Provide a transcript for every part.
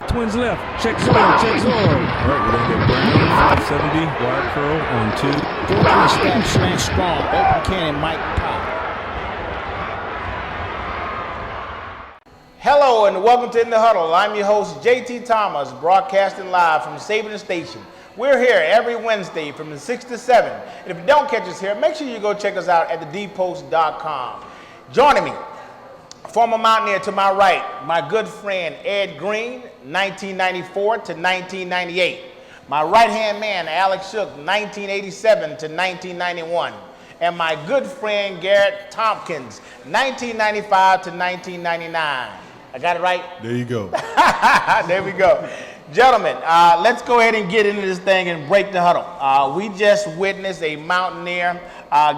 Twins left. Check zone. Check zone. All right, we're going to get Brown, 570, wide curl on 2. 4-3 snap, smash strong. Open cannon, Mike Pop. Hello and welcome to In the Huddle. I'm your host, JT Thomas, broadcasting live from Sabin Station. We're here every Wednesday from 6 to 7. And if you don't catch us here, make sure you go check us out at thedpost.com. Joining me, former Mountaineer to my right, my good friend Ed Green, 1994 to 1998. My right-hand man, Alex Shook, 1987 to 1991. And my good friend Garrett Tompkins, 1995 to 1999. I got it right? There you go. There we go. Gentlemen, let's go ahead and get into this thing and break the huddle. We just witnessed a Mountaineer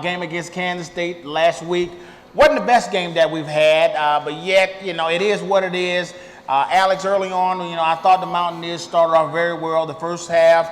game against Kansas State last week. Wasn't the best game that we've had, but yet, it is what it is. Alex, early on, I thought the Mountaineers started off very well. The first half,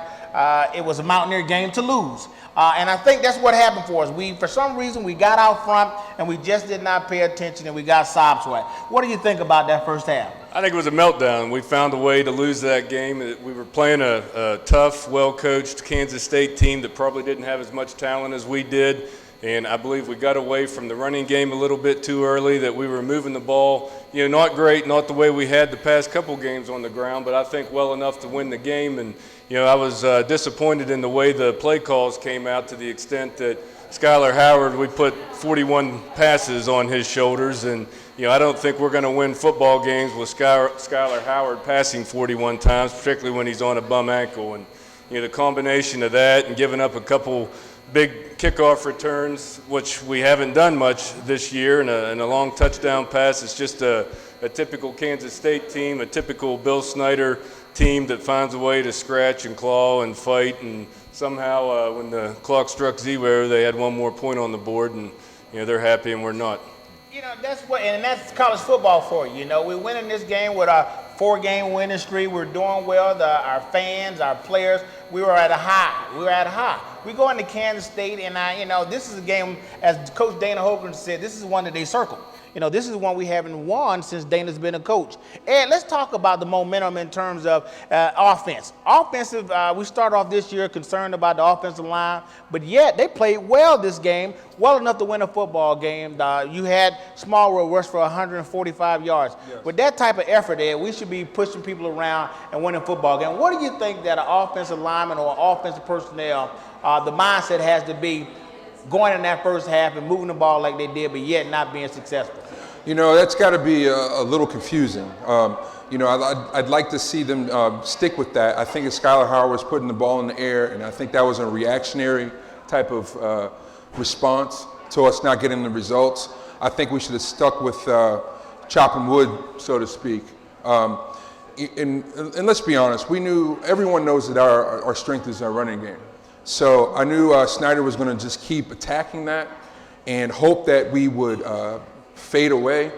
it was a Mountaineer game to lose. And I think that's what happened for us. For some reason, we got out front and we just did not pay attention and we got sideswiped. What do you think about that first half? I think it was a meltdown. We found a way to lose that game. We were playing a tough, well-coached Kansas State team that probably didn't have as much talent as we did. And I believe we got away from the running game a little bit too early, that we were moving the ball, not great, not the way we had the past couple games on the ground, but I think well enough to win the game. And, I was disappointed in the way the play calls came out, to the extent that Skylar Howard, we put 41 passes on his shoulders. And, I don't think we're going to win football games with Skylar Howard passing 41 times, particularly when he's on a bum ankle. And, the combination of that and giving up a couple big kickoff returns, which we haven't done much this year, and a long touchdown pass. It's just a typical Kansas State team, a typical Bill Snyder team that finds a way to scratch and claw and fight. And somehow when the clock struck zero, they had one more point on the board, and they're happy and we're not. That's college football for you. We're winning this game with our 4-game winning streak. We're doing well. Our fans, our players, we were at a high. We go into Kansas State, and this is a game, as Coach Dana Holgren said, this is one that they circle. This is one we haven't won since Dana's been a coach. And let's talk about the momentum in terms of offense. Offensive, we start off this year concerned about the offensive line, but yet they played well this game, well enough to win a football game. You had Smallwood rush for 145 yards. Yes. With that type of effort there, we should be pushing people around and winning a football game. What do you think that an offensive lineman or offensive personnel, the mindset has to be going in that first half and moving the ball like they did, but yet not being successful? That's got to be a little confusing. I'd like to see them stick with that. I think Skylar Howard was putting the ball in the air, and I think that was a reactionary type of response to us not getting the results. I think we should have stuck with chopping wood, so to speak. And let's be honest, everyone knows that our strength is our running game. So I knew Snyder was going to just keep attacking that and hope that we would fade away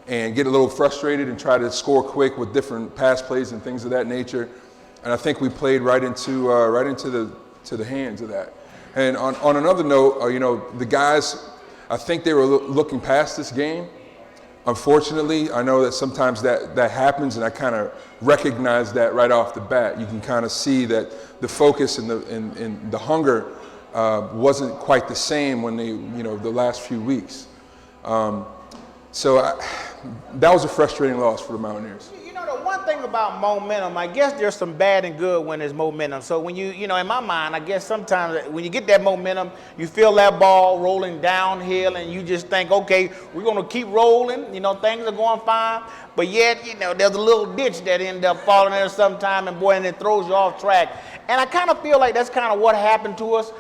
and get a little frustrated and try to score quick with different pass plays and things of that nature. And I think we played right into the hands of that. And on another note, the guys, I think they were looking past this game. Unfortunately, I know that sometimes that happens, and I kind of recognize that right off the bat. You can kind of see that the focus and the hunger wasn't quite the same when the last few weeks. That was a frustrating loss for the Mountaineers. The one thing about momentum, I guess there's some bad and good when there's momentum. So when in my mind, I guess sometimes when you get that momentum, you feel that ball rolling downhill and you just think, okay, we're going to keep rolling. Things are going fine. But yet, there's a little ditch that ends up falling there sometime, and it throws you off track. And I kind of feel like that's kind of what happened to us.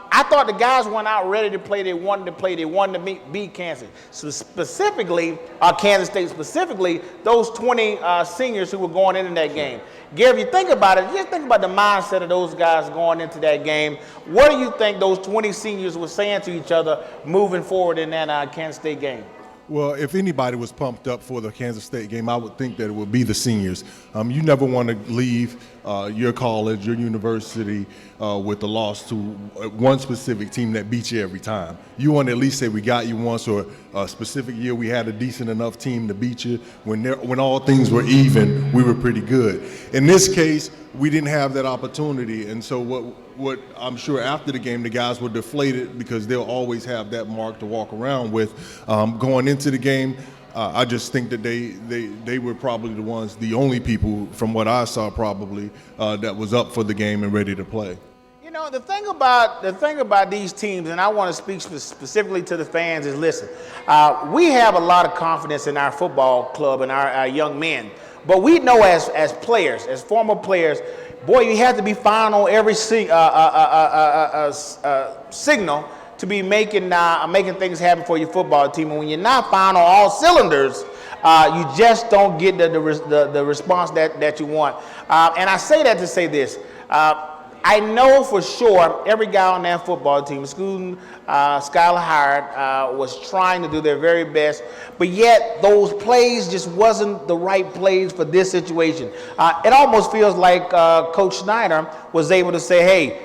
I thought the guys went out ready to play. They wanted to play. They wanted to beat Kansas. So specifically, Kansas State specifically, those 20 seniors who were going into that game. Gary, if you think about it, just think about the mindset of those guys going into that game. What do you think those 20 seniors were saying to each other moving forward in that Kansas State game? Well, if anybody was pumped up for the Kansas State game, I would think that it would be the seniors. You never want to leave your college, your university with a loss to one specific team that beats you every time. You want to at least say we got you once, or a specific year we had a decent enough team to beat you. When all things were even, we were pretty good. In this case, we didn't have that opportunity, and so what I'm sure after the game the guys were deflated because they'll always have that mark to walk around with going into the game. I just think that they were probably the only people from what I saw probably that was up for the game and ready to play. You know, the thing about these teams, and I want to speak specifically to the fans, is listen, we have a lot of confidence in our football club and our young men. But we know as players, as former players, boy, you have to be fine on every signal to be making things happen for your football team. And when you're not fine on all cylinders, you just don't get the response that you want. And I say that to say this. I know for sure every guy on that football team, including Skylar Howard, was trying to do their very best, but yet those plays just wasn't the right plays for this situation. It almost feels like Coach Snyder was able to say, hey,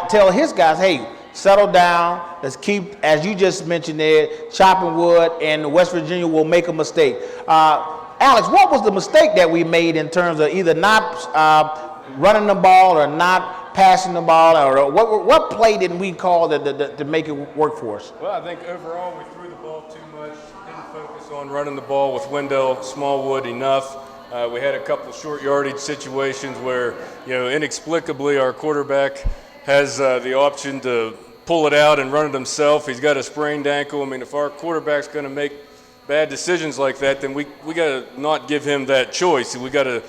tell his guys, hey, settle down, let's keep, as you just mentioned there, chopping wood, and West Virginia will make a mistake. Alex, what was the mistake that we made in terms of either not running the ball or not passing the ball, or what play didn't we call to make it work for us? Well, I think overall we threw the ball too much, didn't focus on running the ball with Wendell Smallwood enough. We had a couple short yardage situations where, inexplicably our quarterback has the option to pull it out and run it himself. He's got a sprained ankle. I mean, if our quarterback's going to make bad decisions like that, then we got to not give him that choice. We got to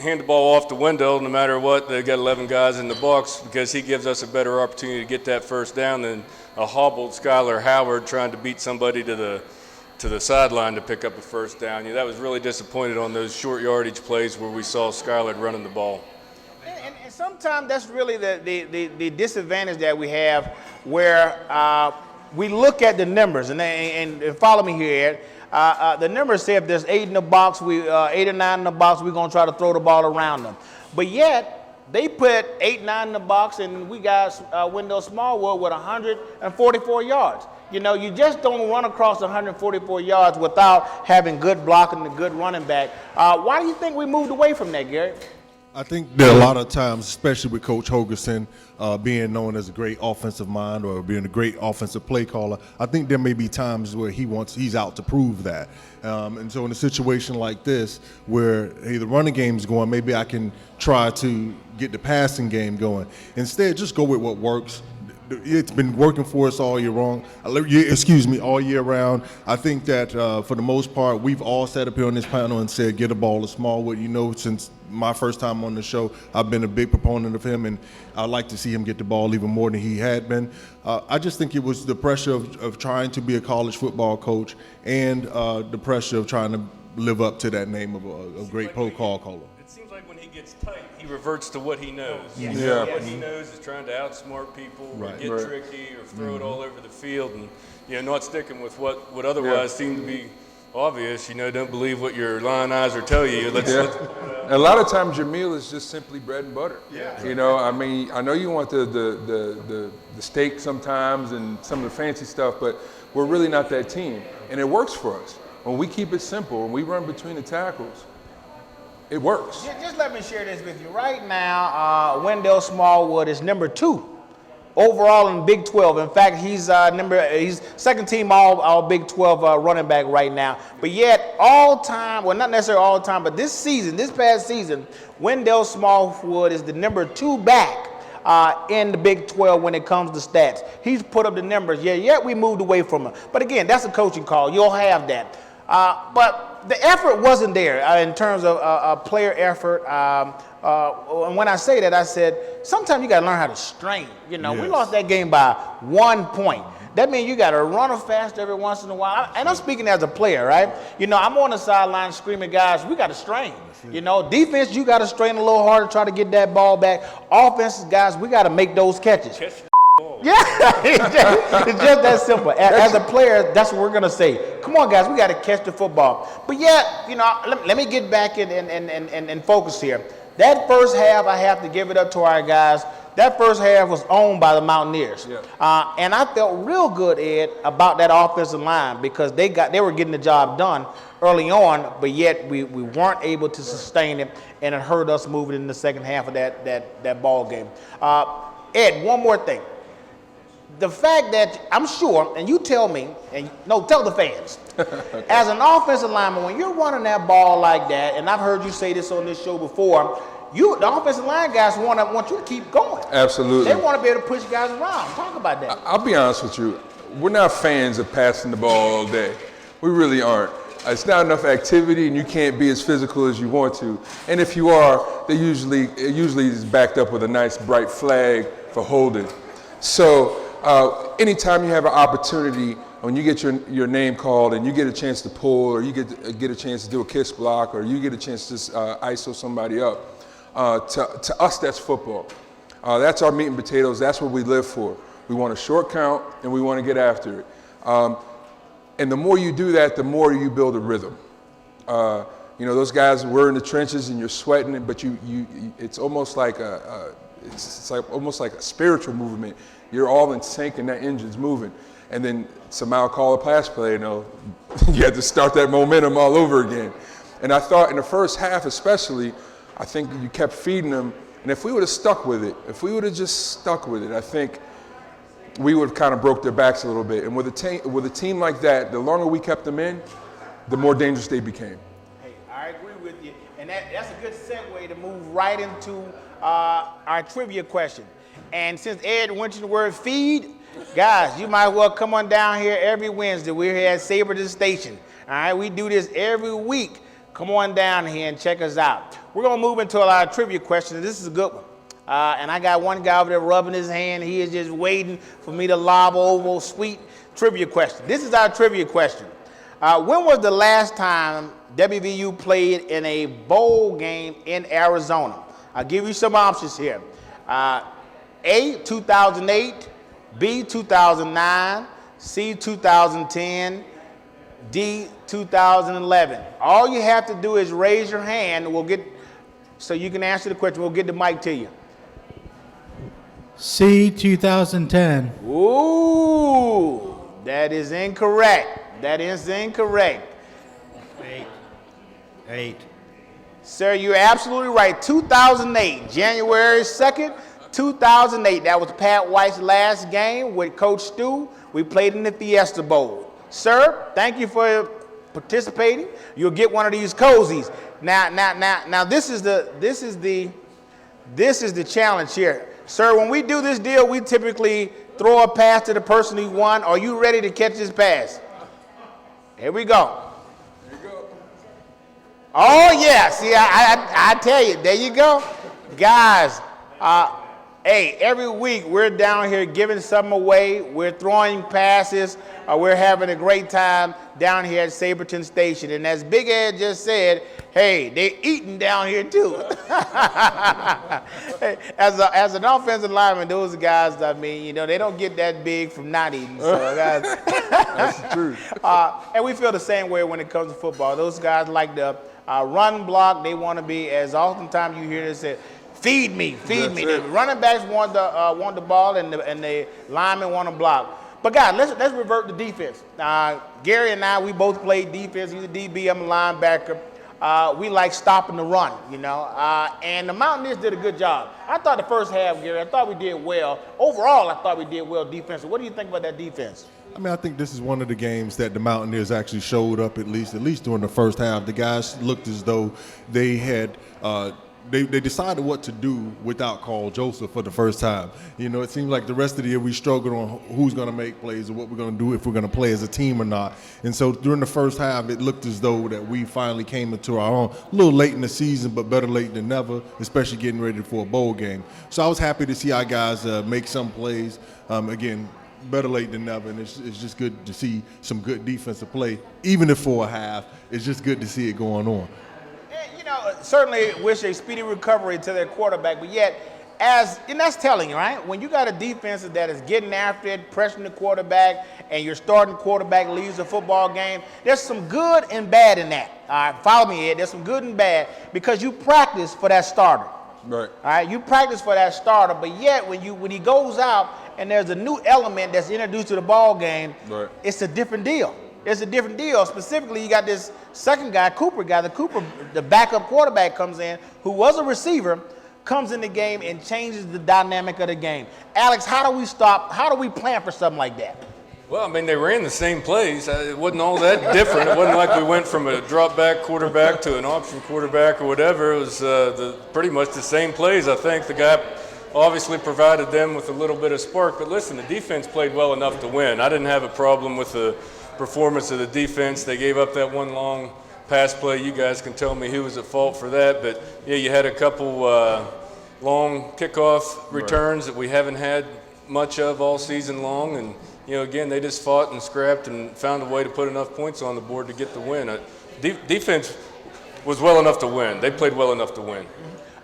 hand the ball off to Wendell no matter what. They got 11 guys in the box, because he gives us a better opportunity to get that first down than a hobbled Skylar Howard trying to beat somebody to the sideline to pick up a first down. That was really disappointed on those short yardage plays where we saw Skylar running the ball. And sometimes that's really the disadvantage that we have, where we look at the numbers, and follow me here, Ed. The numbers say if there's 8 in the box, 8 or 9 in the box, we're going to try to throw the ball around them. But yet, they put 8, 9 in the box, and we got Wendell Smallwood with 144 yards. You just don't run across 144 yards without having good blocking and good running back. Why do you think we moved away from that, Gary? I think that a lot of times, especially with Coach Hogerson being known as a great offensive mind or being a great offensive play caller, I think there may be times where he's out to prove that. And so in a situation like this, where, hey, the running game's going, maybe I can try to get the passing game going. Instead, just go with what works. It's been working for us all year round. All year round. I think that for the most part, we've all sat up here on this panel and said, get a ball to Smallwood. Since my first time on the show, I've been a big proponent of him, and I'd like to see him get the ball even more than he had been. I just think it was the pressure of trying to be a college football coach and the pressure of trying to live up to that name of a great pro call caller. It seems like when he gets tight, he reverts to what he knows. Yes. Yeah. What he knows is trying to outsmart people, or get tricky, or throw it all over the field, and not sticking with what otherwise seemed to be obvious. Don't believe what your lion eyes are telling you. A lot of times your meal is just simply bread and butter. Yeah. I know you want the steak sometimes and some of the fancy stuff, but we're really not that team, and it works for us. When we keep it simple, when we run between the tackles, it works. Just let me share this with you. Right now, Wendell Smallwood is number 2 overall in Big 12. In fact, he's second team all Big 12 running back right now. But yet, all time, well, not necessarily all time, but this past season, Wendell Smallwood is the number 2 back in the Big 12 when it comes to stats. He's put up the numbers. Yet we moved away from him. But again, that's a coaching call. You'll have that. But the effort wasn't there in terms of player effort. And when I say that, I said, sometimes you got to learn how to strain. We lost that game by 1 point. That means you got to run a fast every once in a while. And I'm speaking as a player, right? I'm on the sideline screaming, guys, we got to strain. Defense, you got to strain a little harder, try to get that ball back. Offense, guys, we got to make those catches. Yeah, it's just that simple. As a player, that's what we're gonna say. Come on, guys, we got to catch the football. But yeah, let me get back and focus here. That first half, I have to give it up to our guys. That first half was owned by the Mountaineers, and I felt real good, Ed, about that offensive line because they were getting the job done early on, but yet we weren't able to sustain it, and it hurt us moving in the second half of that ball game. Ed, one more thing. The fact that I'm sure, and you tell me, tell the fans, okay. As an offensive lineman, when you're running that ball like that, and I've heard you say this on this show before, the offensive line guys want you to keep going. Absolutely. They want to be able to push guys around. Talk about that. I'll be honest with you. We're not fans of passing the ball all day. We really aren't. It's not enough activity, and you can't be as physical as you want to. And if you are, it usually is backed up with a nice bright flag for holding. So anytime you have an opportunity, when you get your name called and you get a chance to pull, or you get a chance to do a kiss block, or you get a chance to ISO somebody up, to us that's football. That's our meat and potatoes. That's what we live for. We want a short count and we want to get after it. And the more you do that, the more you build a rhythm. Those guys were in the trenches and you're sweating it, but it's almost like almost like a spiritual movement. You're all in sync and that engine's moving. And then somehow call a pass play, you have to start that momentum all over again. And I thought in the first half especially, I think you kept feeding them. And if we would have stuck with it, just stuck with it, I think we would have kind of broke their backs a little bit. And with a team like that, the longer we kept them in, the more dangerous they became. Hey, I agree with you. And that's a good segue to move right into our trivia question. And since Ed mentioned the word feed, guys, you might as well come on down here every Wednesday. We're here at Saberton Station. All right, we do this every week. Come on down here and check us out. We're going to move into our trivia question. This is a good one. And I got one guy over there rubbing his hand. He is just waiting for me to lob over a sweet trivia question. This is our trivia question. When was the last time WVU played in a bowl game in Arizona? I'll give you some options here. A, 2008, B, 2009, C, 2010, D, 2011. All you have to do is raise your hand. So you can answer the question. We'll get the mic to you. C, 2010. Ooh, that is incorrect. Eight. Sir, you're absolutely right. 2008, January 2nd, 2008. That was Pat White's last game with Coach Stu. We played in the Fiesta Bowl. Sir, thank you for participating. You'll get one of these cozies. Now this is the challenge here. Sir, when we do this deal, we typically throw a pass to the person who won. Are you ready to catch this pass? Here we go. Oh, yeah. See, I tell you, there you go. Guys, hey, every week we're down here giving something away. We're throwing passes. We're having a great time down here at Saberton Station. And as Big Ed just said, hey, they're eating down here too. Hey, as an offensive lineman, those guys, they don't get that big from not eating. So, guys, that's the truth. And we feel the same way when it comes to football. Those guys like the run block. They want to be, as oftentimes you hear this say, feed me. The running backs want the ball, and the linemen want to block. But guys, let's revert to defense. Gary and I, we both played defense. He's a DB, I'm a linebacker. We like stopping the run, and the Mountaineers did a good job. I thought the first half, Gary, I thought we did well. Overall, I thought we did well defensively. What do you think about that defense? I think this is one of the games that the Mountaineers actually showed up at least during the first half. The guys looked as though they had they decided what to do without Carl Joseph for the first time. It seemed like the rest of the year we struggled on who's going to make plays or what we're going to do, if we're going to play as a team or not. And so during the first half, it looked as though that we finally came into our own. A little late in the season, but better late than never, especially getting ready for a bowl game. So I was happy to see our guys make some plays. Again, better late than never, and it's just good to see some good defensive play. Even if for a half, it's just good to see it going on. Certainly wish a speedy recovery to their quarterback, but yet, and that's telling you, right? When you got a defense that is getting after it, pressuring the quarterback, and your starting quarterback leads the football game, there's some good and bad in that. All right, follow me here. There's some good and bad because you practice for that starter. Right. All right, you practice for that starter, but yet when he goes out and there's a new element that's introduced to the ball game, Right. it's a different deal. It's a different deal. Specifically, you got this second guy, the backup quarterback comes in, who was a receiver, comes in the game and changes the dynamic of the game. Alex, how do we plan for something like that? Well, I mean, they ran the same plays. It wasn't all that different. It wasn't like we went from a drop-back quarterback to an option quarterback or whatever. It was pretty much the same plays. I think the guy obviously provided them with a little bit of spark. But listen, the defense played well enough to win. I didn't have a problem with the performance of the defense. They gave up that one long pass play. You guys can tell me who was at fault for that. But, yeah, you had a couple long kickoff returns that we haven't had much of all season long. And, you know, again, they just fought and scrapped and found a way to put enough points on the board to get the win. Defense was well enough to win. They played well enough to win.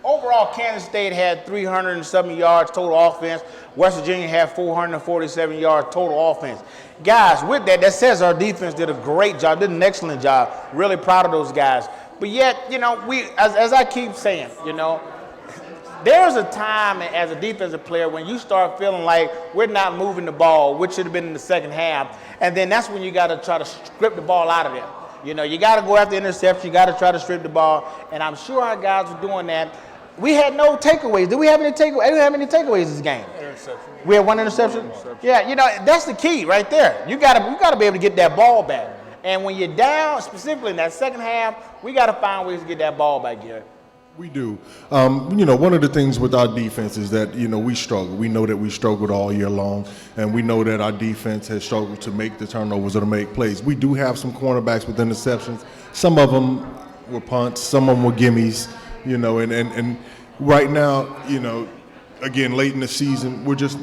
Overall, Kansas State had 307 yards total offense. West Virginia had 447 yards total offense. Guys, with that says our defense did a great job, did an excellent job. Really proud of those guys. But yet, you know, as I keep saying, you know, there's a time as a defensive player when you start feeling like we're not moving the ball, which should have been in the second half, and then that's when you got to try to strip the ball out of there. You know, you got to go after interception, you got to try to strip the ball, and I'm sure our guys were doing that. We had no takeaways. Did we have any takeaways? I didn't have any takeaways this game. Interception. We had one interception? Yeah, you know, that's the key right there. You gotta be able to get that ball back. And when you're down, specifically in that second half, we got to find ways to get that ball back, Gary. We do. You know, one of the things with our defense is that, you know, we struggle. We know that we struggled all year long, and we know that our defense has struggled to make the turnovers or to make plays. We do have some cornerbacks with interceptions. Some of them were punts, some of them were gimmies, you know, and right now, you know, again, late in the season, we're just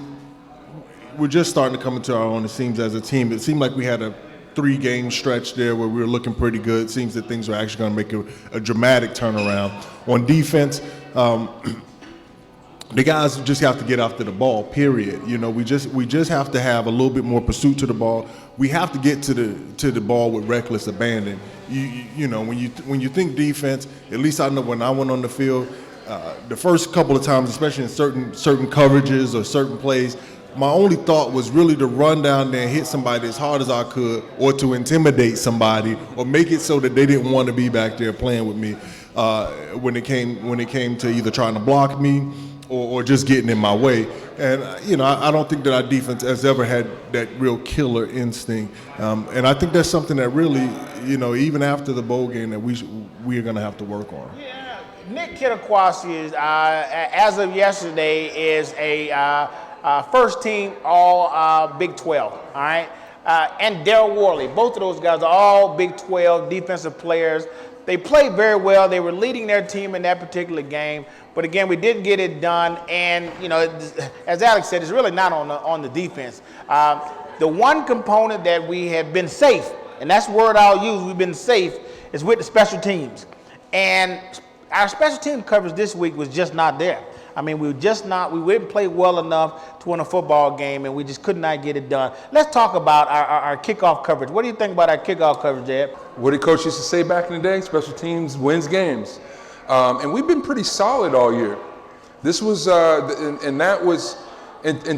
starting to come into our own, it seems, as a team. It seemed like we had a 3-game stretch there where we were looking pretty good. It seems that things are actually going to make a dramatic turnaround. On defense, the guys just have to get after the ball, period. You know, we just have to have a little bit more pursuit to the ball. We have to get to the ball with reckless abandon. You know, when you think defense, at least I know when I went on the field, the first couple of times, especially in certain coverages or certain plays, my only thought was really to run down there and hit somebody as hard as I could, or to intimidate somebody, or make it so that they didn't want to be back there playing with me when it came to either trying to block me or just getting in my way. And you know, I don't think that our defense has ever had that real killer instinct, and I think that's something that really, you know, even after the bowl game, that we are going to have to work on. Yeah, Nick Kitakwasi, as of yesterday, is a first team all Big 12, all right? And Darryl Worley, both of those guys are all Big 12 defensive players. They played very well. They were leading their team in that particular game. But again, we didn't get it done. And, you know, as Alex said, it's really not on the defense. The one component that we have been safe, and that's the word I'll use, we've been safe, is with the special teams. And our special team coverage this week was just not there. I mean, we didn't play well enough to win a football game, and we just could not get it done. Let's talk about our kickoff coverage. What do you think about our kickoff coverage, Ed? What did Coach used to say back in the day? Special teams wins games. And we've been pretty solid all year. This was, and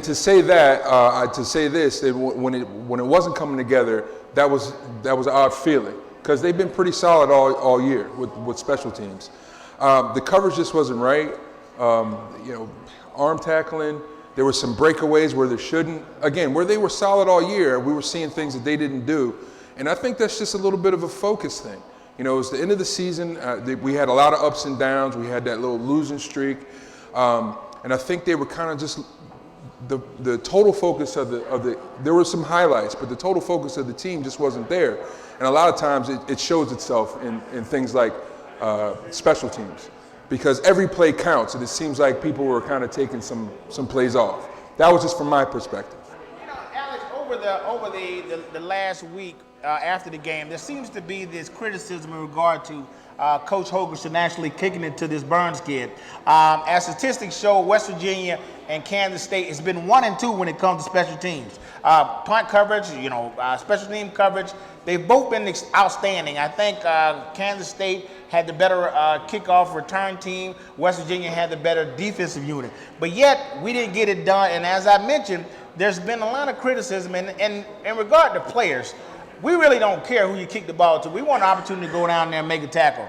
to say that, to say this, that when it wasn't coming together, that was an odd feeling, because they've been pretty solid all year with special teams. The coverage just wasn't right. You know, arm tackling. There were some breakaways where there shouldn't. Again, where they were solid all year, we were seeing things that they didn't do. And I think that's just a little bit of a focus thing. You know, it was the end of the season. We had a lot of ups and downs. We had that little losing streak. And I think they were kind of just the total focus of the there were some highlights, but the total focus of the team just wasn't there. And a lot of times it shows itself in things like special teams, because every play counts, and it seems like people were kind of taking some plays off. That was just from my perspective. You know, Alex, over the last week after the game, there seems to be this criticism in regard to Coach Hogerson actually kicking it to this Burns kid. As statistics show, West Virginia and Kansas State has been 1 and 2 when it comes to special teams. Punt coverage, special team coverage, they've both been outstanding. I think Kansas State had the better kickoff return team. West Virginia had the better defensive unit. But yet, we didn't get it done. And as I mentioned, there's been a lot of criticism. And in regard to players, we really don't care who you kick the ball to. We want an opportunity to go down there and make a tackle.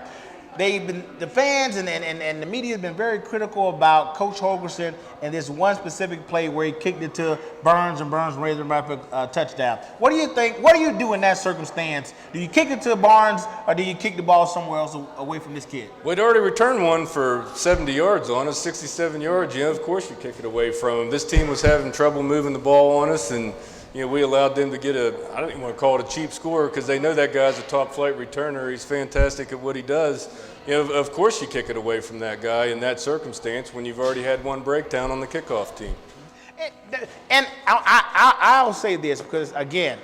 The fans and the media have been very critical about Coach Hogerson and this one specific play where he kicked it to Burns and Burns raised him right for a touchdown. What do you think? What do you do in that circumstance? Do you kick it to Barnes or do you kick the ball somewhere else away from this kid? We'd already returned one for 70 yards on us, 67 yards. Of course you kick it away from him. This team was having trouble moving the ball on us, and we allowed them to get I don't even want to call it a cheap score because they know that guy's a top flight returner. He's fantastic at what he does. Of course you kick it away from that guy in that circumstance when you've already had one breakdown on the kickoff team. And I'll say this because, again,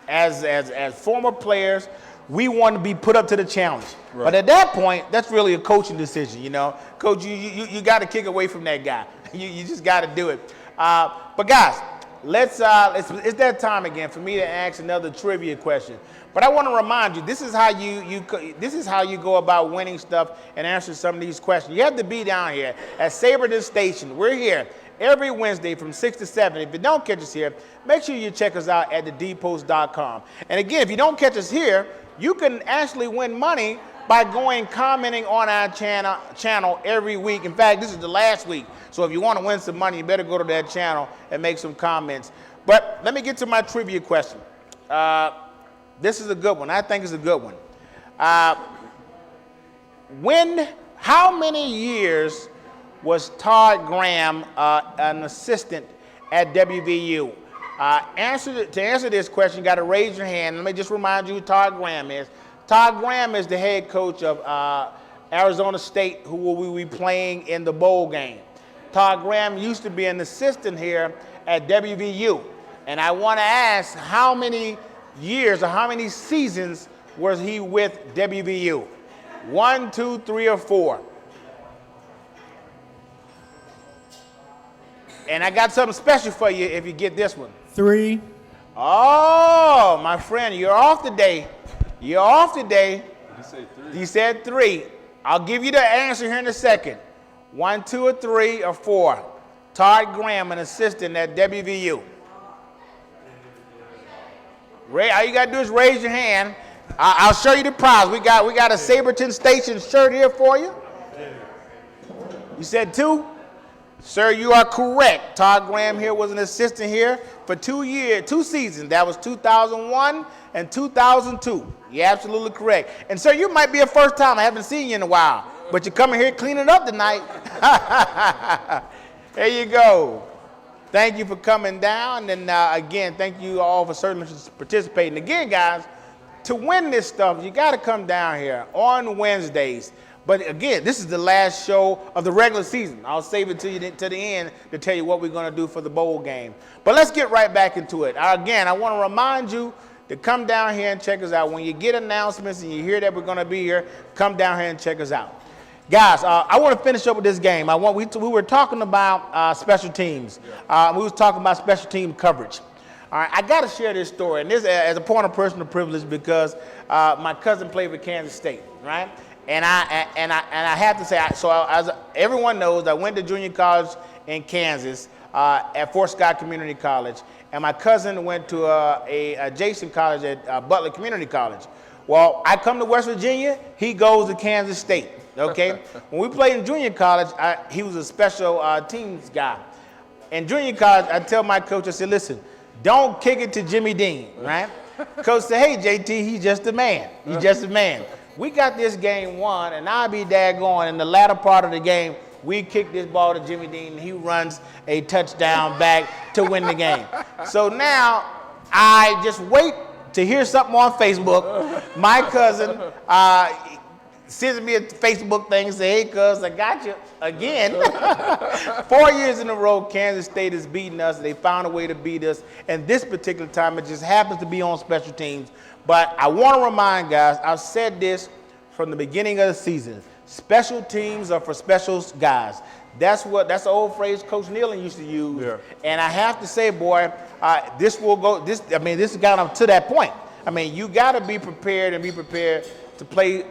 as former players, we want to be put up to the challenge. Right. But at that point, that's really a coaching decision, Coach, you got to kick away from that guy. You just got to do it. But, guys, it's that time again for me to ask another trivia question. But I want to remind you, this is how you go about winning stuff and answering some of these questions. You have to be down here at Saberton Station. We're here every Wednesday from 6 to 7. If you don't catch us here, make sure you check us out at thedpost.com. And again, if you don't catch us here, you can actually win money by commenting on our channel every week. In fact, this is the last week. So if you want to win some money, you better go to that channel and make some comments. But let me get to my trivia question. This is a good one. I think it's a good one. How many years was Todd Graham an assistant at WVU? To answer this question, you got to raise your hand. Let me just remind you who Todd Graham is. Todd Graham is the head coach of Arizona State, who will be playing in the bowl game. Todd Graham used to be an assistant here at WVU. And I want to ask, how many years or how many seasons was he with WVU? 1, 2, 3, or 4? And I got something special for you if you get this one. 3. Oh, my friend, you're off today. You're off today. He said 3. He said 3. I'll give you the answer here in a second. 1, 2, or 3, or 4. Todd Graham, an assistant at WVU. All you got to do is raise your hand. I'll show you the prize. We got a Saberton Station shirt here for you. You said 2? Sir, you are correct. Todd Graham here was an assistant here for 2 seasons. That was 2001 and 2002. You're absolutely correct. And sir, you might be a first time. I haven't seen you in a while. But you're coming here cleaning up tonight. There you go. Thank you for coming down. And again, thank you all for certainly participating. Again, guys, to win this stuff, you got to come down here on Wednesdays. But again, this is the last show of the regular season. I'll save it to you to the end to tell you what we're going to do for the bowl game. But let's get right back into it. Again, I want to remind you to come down here and check us out. When you get announcements and you hear that we're going to be here, come down here and check us out. Guys, I want to finish up with this game. We were talking about special teams. We was talking about special team coverage. All right, I got to share this story, and this as a point of personal privilege because my cousin played for Kansas State, right? And I have to say, as everyone knows, I went to junior college in Kansas at Fort Scott Community College, and my cousin went to a adjacent college at Butler Community College. Well, I come to West Virginia, he goes to Kansas State. Okay, when we played in junior college, he was a special teams guy. In junior college, I tell my coach, I said, listen, don't kick it to Jimmy Dean, right? Coach said, hey, JT, he's just a man. He's just a man. We got this game won, and I'll be daggone. In the latter part of the game, we kick this ball to Jimmy Dean, and he runs a touchdown back to win the game. So now I just wait to hear something on Facebook. My cousin sends me a Facebook thing and say, hey, cuz, I got you again. 4 years in a row, Kansas State has beaten us. They found a way to beat us. And this particular time, it just happens to be on special teams. But I want to remind guys, I've said this from the beginning of the season, special teams are for special guys. That's the old phrase Coach Nealon used to use. Yeah. And I have to say, boy, this has gotten up to that point. I mean, you got to be prepared to play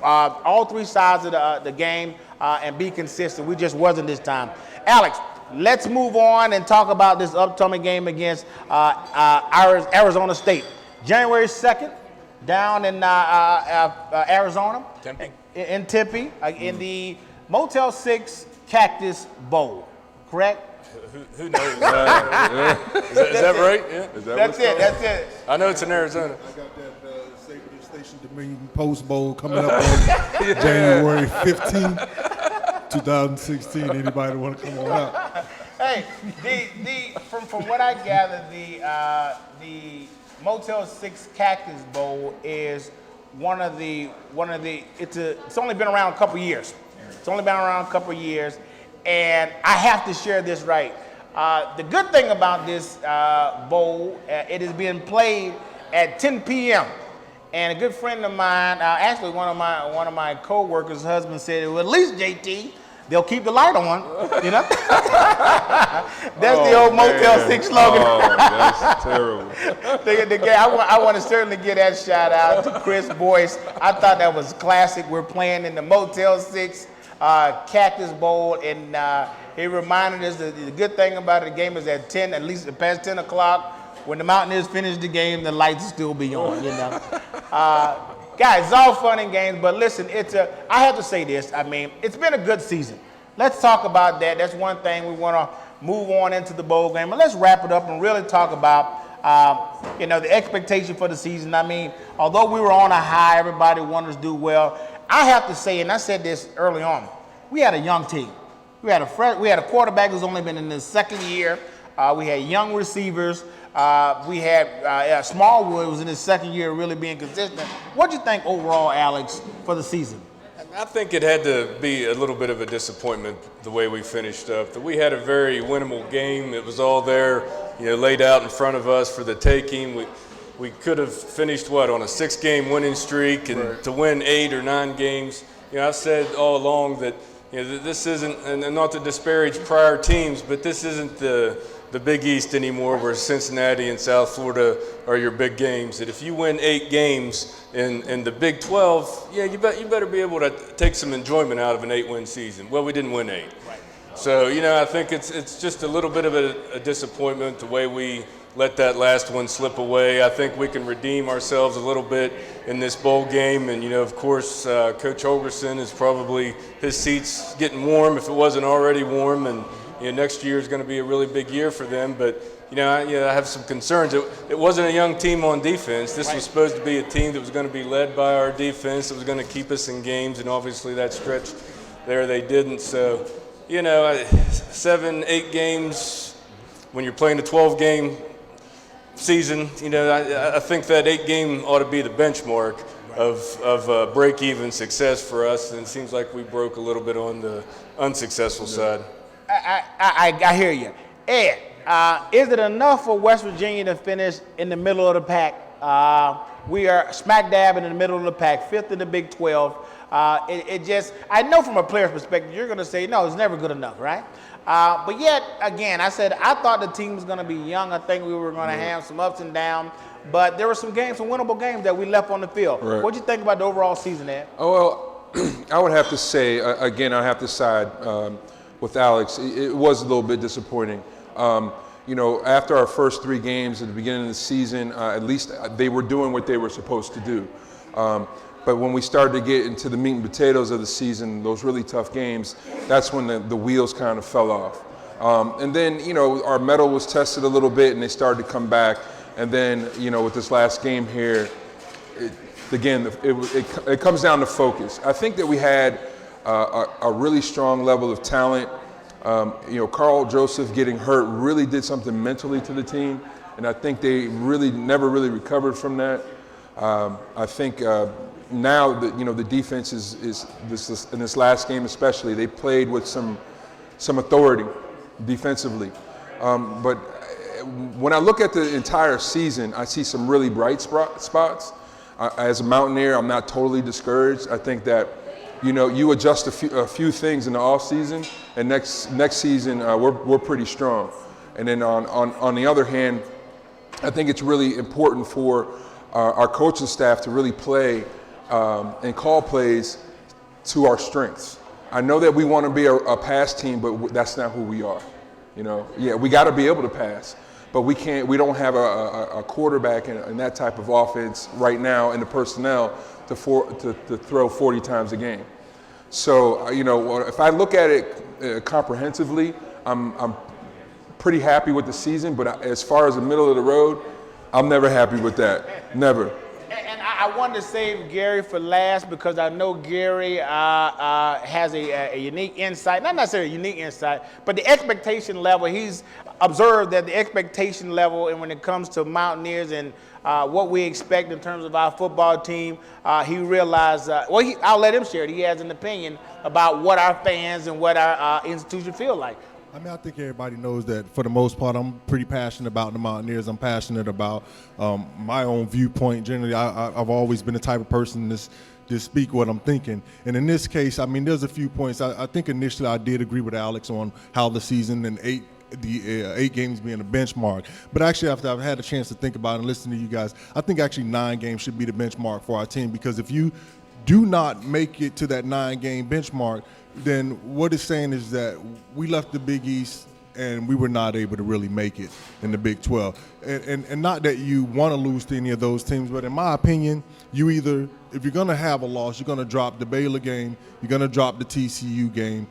all three sides of the game and be consistent. We just wasn't this time. Alex, let's move on and talk about this upcoming game against Arizona State. January 2nd, down in Arizona. Tempe. In Tempe, in the Motel 6 Cactus Bowl, correct? Who knows? Is that right? Yeah. That's it. I know it's in Arizona. I got that Safety Station Dominion Post Bowl coming up on January 15th, 2016. Anybody want to come on out? Hey, from what I gather, the Motel 6 Cactus Bowl is one of the it's only been around a couple years. It's only been around a couple years, and I have to share this right. The good thing about this bowl, it is being played at 10 p.m. And a good friend of mine, actually one of my co-workers' husband said, well, at least JT, they'll keep the light on, you know? That's the old Motel 6 slogan. Oh, that's terrible. I want to certainly give that shout out to Chris Boyce. I thought that was classic. We're playing in the Motel 6 Cactus Bowl, and he reminded us that the good thing about it, the game is at 10, at least past 10 o'clock. When the Mountaineers finish the game, the lights will still be on, you know. Guys, it's all fun and games, but listen, I have to say this. I mean, it's been a good season. Let's talk about that. That's one thing we want to move on into the bowl game. But let's wrap it up and really talk about, the expectation for the season. I mean, although we were on a high, everybody wanted us to do well. I have to say, and I said this early on, we had a young team. We had a quarterback who's only been in his second year. We had young receivers. We had Smallwood was in his second year really being consistent. What do you think overall, Alex, for the season? I think it had to be a little bit of a disappointment the way we finished up. That we had a very winnable game. It was all there, laid out in front of us for the taking. We could have finished on a 6-game winning streak, and right. To win 8 or 9 games. I've said all along that this isn't, and not to disparage prior teams, but this isn't the Big East anymore, where Cincinnati and South Florida are your big games. That if you win 8 games in the Big 12, you better be able to take some enjoyment out of an 8-win season. Well, we didn't win 8. Right. So, I think it's just a little bit of a disappointment the way we let that last one slip away. I think we can redeem ourselves a little bit in this bowl game. And, of course, Coach Holgerson is probably, his seat's getting warm if it wasn't already warm. And, next year is going to be a really big year for them. But, I have some concerns. It wasn't a young team on defense. This was supposed to be a team that was going to be led by our defense, that was going to keep us in games. And obviously that stretch there they didn't. So, 7, 8 games, when you're playing a 12-game season, I think that 8-game ought to be the benchmark of break-even success for us. And it seems like we broke a little bit on the unsuccessful side. I hear you. Ed, is it enough for West Virginia to finish in the middle of the pack? We are smack dab in the middle of the pack, 5th in the Big 12. I know from a player's perspective, you're going to say, no, it's never good enough, right? But yet, again, I thought the team was going to be young. I think we were going to have some ups and downs. But there were some winnable games that we left on the field. Right. What do you think about the overall season, Ed? Oh, well, I would have to say, again, I have to side with Alex. It was a little bit disappointing. After our first 3 games at the beginning of the season, at least they were doing what they were supposed to do. But when we started to get into the meat and potatoes of the season, those really tough games, that's when the wheels kind of fell off. And then, our mettle was tested a little bit and they started to come back. And then, with this last game here, it comes down to focus. I think that we had a really strong level of talent. Carl Joseph getting hurt really did something mentally to the team. And I think they never really recovered from that. I think now that the defense is in this last game especially, they played with some authority defensively. But when I look at the entire season, I see some really bright spots. As a Mountaineer, I'm not totally discouraged. I think that, you adjust a few things in the off season, and next season we're pretty strong. And then on the other hand, I think it's really important for our coaching staff to really play and call plays to our strengths. I know that we want to be a pass team, but that's not who we are. Yeah, we got to be able to pass, but we can't. We don't have a quarterback in that type of offense right now in the personnel to throw 40 times a game. So if I look at it comprehensively, I'm pretty happy with the season. But as far as the middle of the road, I'm never happy with that. Never. And I wanted to save Gary for last because I know Gary has a unique insight, not necessarily a unique insight, but the expectation level. He's observed that the expectation level, and when it comes to Mountaineers and what we expect in terms of our football team, he realized, I'll let him share it. He has an opinion about what our fans and what our institution feel like. I think everybody knows that for the most part, I'm pretty passionate about the Mountaineers. I'm passionate about my own viewpoint. Generally, I've always been the type of person to speak what I'm thinking. And in this case, there's a few points. I think initially I did agree with Alex on how the season and the 8 games being a benchmark. But actually, after I've had a chance to think about it and listen to you guys, I think actually 9 games should be the benchmark for our team, because if you do not make it to that 9-game benchmark, then what it's saying is that we left the Big East and we were not able to really make it in the Big 12. And not that you want to lose to any of those teams, but in my opinion, you either, if you're going to have a loss, you're going to drop the Baylor game, you're going to drop the TCU game,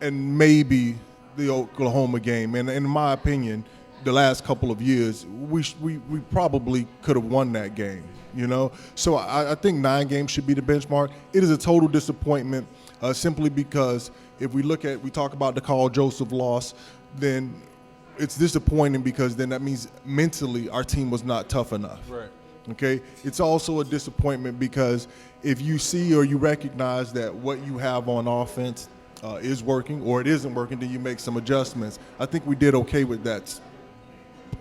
and maybe the Oklahoma game. And in my opinion, the last couple of years, we probably could have won that game. So I think 9 games should be the benchmark. It is a total disappointment simply because if we talk about the Carl Joseph loss, then it's disappointing because then that means mentally our team was not tough enough. Right. Okay. It's also a disappointment because if you see or you recognize that what you have on offense is working or it isn't working, then you make some adjustments. I think we did okay with that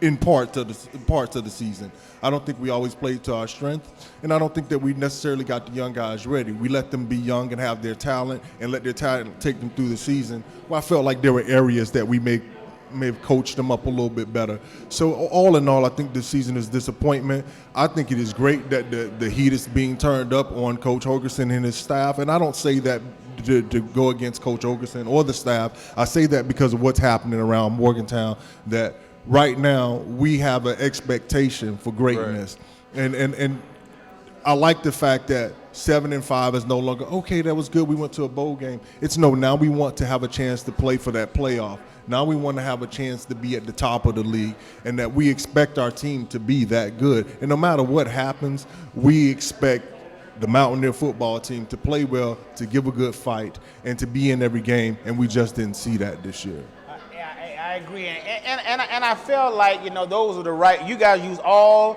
in parts of the season. I don't think we always played to our strength, and I don't think that we necessarily got the young guys ready. We let them be young and have their talent and let their talent take them through the season. Well, I felt like there were areas that we may have coached them up a little bit better. So all in all, I think this season is disappointment. I think it is great that the heat is being turned up on Coach Holgorsen and his staff, and I don't say that to go against Coach Holgorsen or the staff. I say that because of what's happening around Morgantown, that right now we have an expectation for greatness. Right. And I like the fact that 7-5 is no longer, okay, that was good, we went to a bowl game. It's no, now we want to have a chance to play for that playoff. Now we want to have a chance to be at the top of the league, and that we expect our team to be that good. And no matter what happens, we expect the Mountaineer football team to play well, to give a good fight, and to be in every game, and we just didn't see that this year. I agree, and I felt like those are the right. You guys use all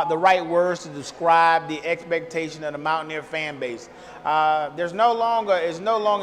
the right words to describe the expectation of the Mountaineer fan base. It's no longer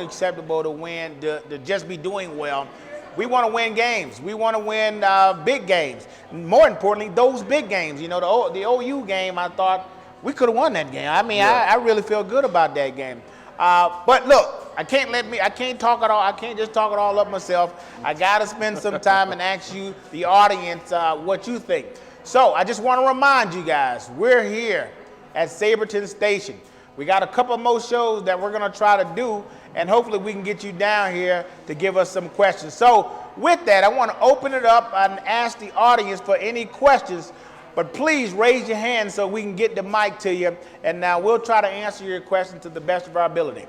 acceptable to win, to just be doing well. We want to win games. We want to win big games. More importantly, those big games. The OU game, I thought we could have won that game. I really feel good about that game. But look, I can't talk it all. I can't just talk it all up myself. I got to spend some time and ask you, the audience, what you think. So I just want to remind you guys, we're here at Saberton Station. We got a couple more shows that we're going to try to do, and hopefully we can get you down here to give us some questions. So with that, I want to open it up and ask the audience for any questions. But please raise your hand so we can get the mic to you, and now we'll try to answer your question to the best of our ability.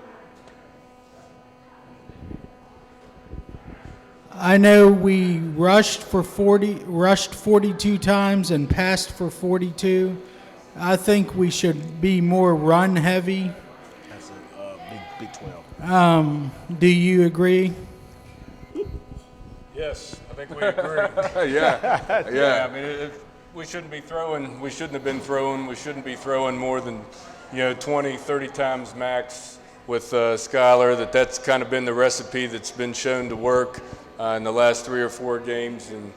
I know we rushed 42 times and passed for 42. I think we should be more run heavy. That's a Big 12. Do you agree? Yes, I think we agree. Yeah. We shouldn't be throwing. We shouldn't have been throwing. We shouldn't be throwing more than 20, 30 times max with Skylar. That's kind of been the recipe that's been shown to work in the last 3 or 4 games, and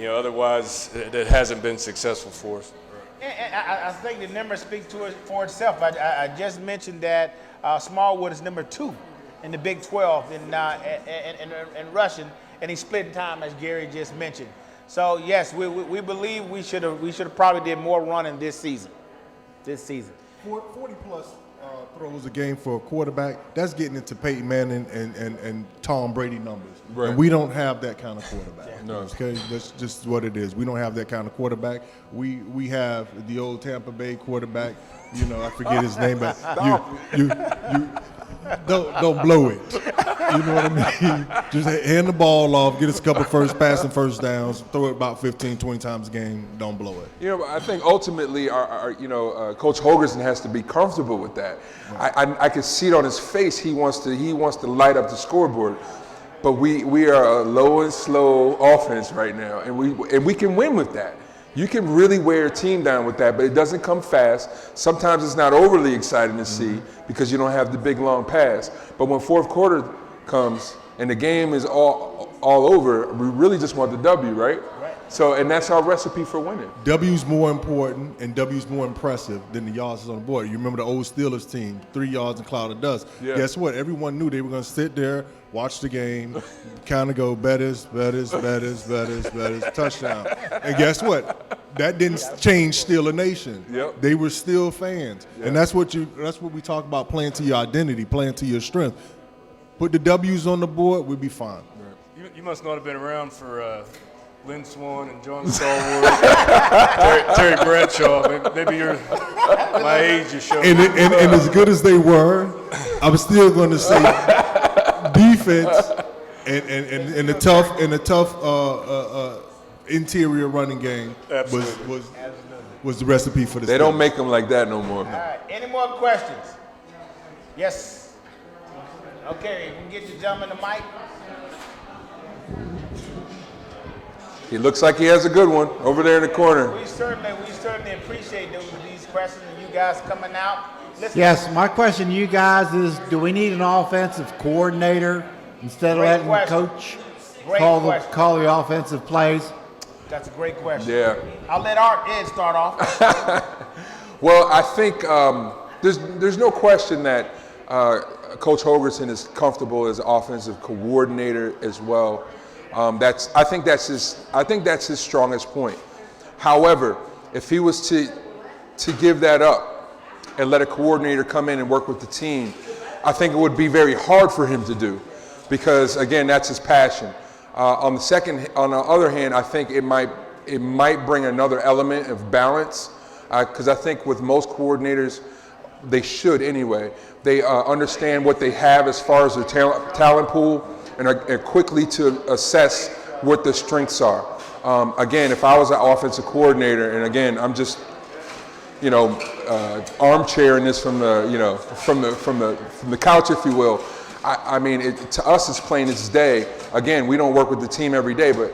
otherwise it hasn't been successful for us. And I think the numbers speak for itself. I just mentioned that Smallwood is number 2 in the Big 12 in rushing, and he split in time, as Gary just mentioned. So yes, we believe we should have probably did more running this season. 40 plus throws a game for a quarterback, that's getting into Peyton Manning and Tom Brady numbers. Right. And we don't have that kind of quarterback. No. Okay, that's just what it is. We don't have that kind of quarterback. We have the old Tampa Bay quarterback. You know, I forget his name, but you don't blow it. You know what I mean? Just hand the ball off, get us a couple first downs, throw it about 15, 20 times a game, don't blow it. You know, I think ultimately, Coach Holgerson has to be comfortable with that. I can see it on his face. He wants to light up the scoreboard, but we are a low and slow offense right now, and we can win with that. You can really wear a team down with that, but it doesn't come fast. Sometimes it's not overly exciting to see because you don't have the big long pass. But when fourth quarter comes and the game is all over, we really just want the W, right? So, and that's our recipe for winning. W's more important and W's more impressive than the yards on the board. You remember the old Steelers team, 3 yards and cloud of dust. Yeah. Guess what? Everyone knew they were going to sit there, watch the game, kind of go betters, touchdown. And guess what? That didn't change Steeler Nation. Yep. They were still fans. Yep. And that's what we talk about, playing to your identity, playing to your strength. Put the W's on the board, we'll be fine. You must not have been around for Lynn Swan and John Stallworth, Terry Bradshaw. Maybe you're my age. You showing. And as good as they were, I'm still going to say defense and the tough interior running game was the recipe for this. They don't make them like that no more. All right. Any more questions? Yes. Okay, you can get your gentleman the mic. He looks like he has a good one over there in the corner. We certainly appreciate these questions and you guys coming out. Listen, Yes, my question to you guys is, do we need an offensive coordinator instead of Great letting the question. coach Great call question. the offensive plays? That's a great question. Yeah. I'll let Ed start off. Well, I think there's no question that Coach Holgerson is comfortable as offensive coordinator as well. I think that's his strongest point. However, if he was to give that up and let a coordinator come in and work with the team, I think it would be very hard for him to do, because again, that's his passion. On the other hand, I think it might bring another element of balance, because I think with most coordinators, they should anyway. They understand what they have as far as their talent pool, and are quickly to assess what the strengths are. Again, if I was an offensive coordinator, and again, I'm just, armchairing this from the couch, if you will. I mean, to us, it's plain as day. Again, we don't work with the team every day, but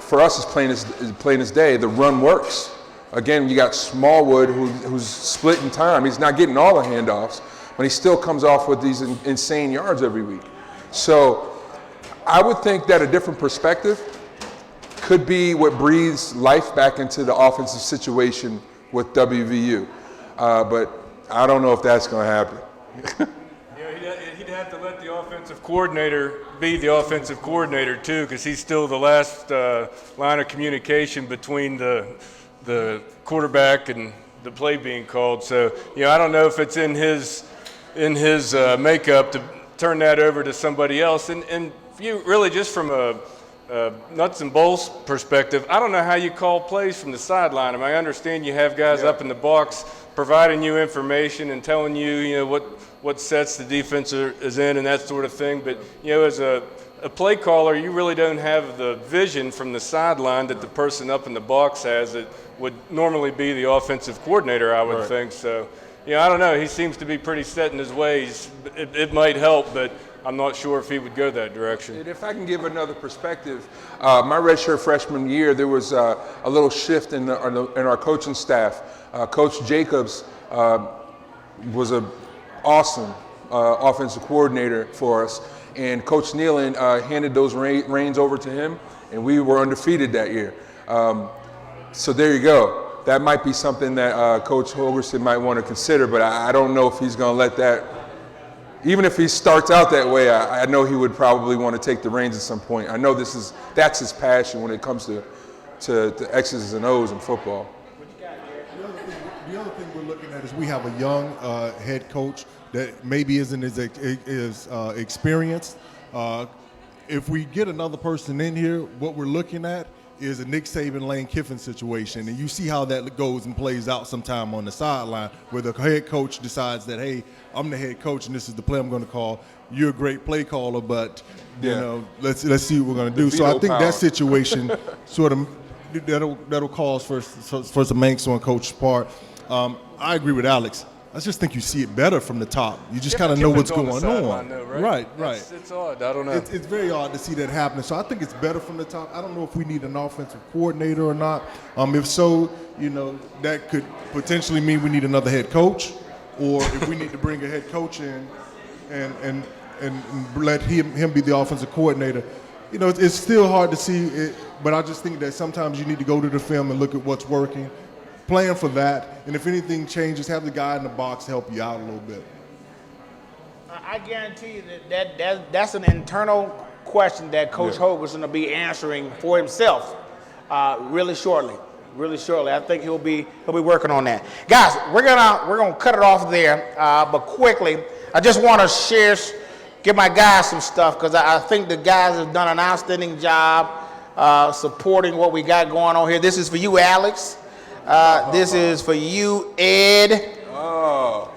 for us, it's plain as day. The run works. Again, you got Smallwood, who's splitting time. He's not getting all the handoffs, but he still comes off with these insane yards every week. So I would think that a different perspective could be what breathes life back into the offensive situation with WVU. But I don't know if that's going to happen. He'd have to let the offensive coordinator be the offensive coordinator too, because he's still the last line of communication between the quarterback and the play being called. So, I don't know if it's in his makeup to turn that over to somebody else. And you really, just from a nuts and bolts perspective, I don't know how you call plays from the sideline. I mean, I understand you have guys up in the box providing you information and telling you, what sets the defense is in and that sort of thing. But, as a play caller, you really don't have the vision from the sideline that the person up in the box has that would normally be the offensive coordinator, I would think. So, I don't know. He seems to be pretty set in his ways. It might help, but I'm not sure if he would go that direction. And if I can give another perspective, my redshirt freshman year, there was a little shift in our coaching staff. Coach Jacobs was an awesome offensive coordinator for us, and Coach Nealon handed those reins over to him, and we were undefeated that year. So there you go. that might be something that Coach Holgerson might want to consider, but I don't know if he's going to let that. Even if he starts out that way, I know he would probably want to take the reins at some point. I know that's his passion when it comes to X's and O's in football. The other thing we're looking at is we have a young head coach that maybe isn't as experienced. If we get another person in here, what we're looking at is a Nick Saban, Lane Kiffin situation, and you see how that goes and plays out sometime on the sideline, where the head coach decides that, hey, I'm the head coach and this is the play I'm going to call. You're a great play caller, but you know, let's see what we're going to do. So I think that situation sort of that'll cause for some angst on coach's part. I agree with Alex. I just think you see it better from the top. You just kind of know what's going on. Though, right? It's odd. I don't know. It's very odd to see that happening. So I think it's better from the top. I don't know if we need an offensive coordinator or not. If so, you know, that could potentially mean we need another head coach, or if we need to bring a head coach in and let him be the offensive coordinator. You know, it's still hard to see it, but I just think that sometimes you need to go to the film and look at what's working. Plan for that, and if anything changes, have the guy in the box help you out a little bit. I guarantee you that's an internal question that Coach Holgerson will be answering for himself really shortly. Really shortly, I think he'll be working on that. Guys, we're gonna cut it off there, but quickly, I just want to give my guys some stuff because I think the guys have done an outstanding job supporting what we got going on here. This is for you, Alex. This is for you, Ed.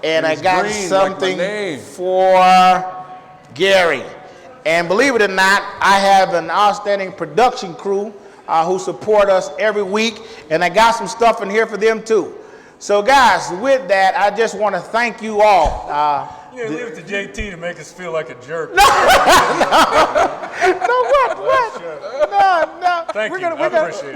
And I got something for Gary. And believe it or not, I have an outstanding production crew who support us every week. And I got some stuff in here for them too. So guys, with that, I just want to thank you all. Leave it to JT to make us feel like a jerk. No, what? No. Thank you. I appreciate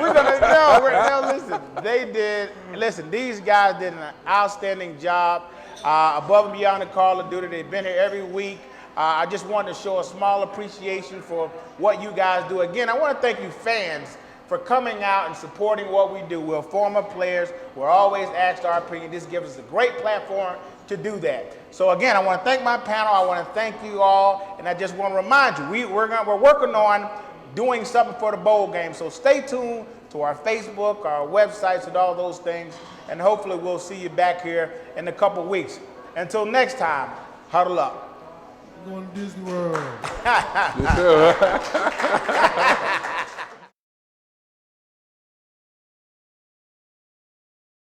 it. Listen, these guys did an outstanding job above and beyond the call of duty. They've been here every week. I just wanted to show a small appreciation for what you guys do. Again, I want to thank you fans for coming out and supporting what we do. We're former players. We're always asked our opinion. This gives us a great platform to do that. So again, I want to thank my panel. I want to thank you all, and I just want to remind you, we're working on doing something for the bowl game. So stay tuned to our Facebook, our websites, and all those things, and hopefully we'll see you back here in a couple weeks. Until next time, huddle up. We're going to Disney World.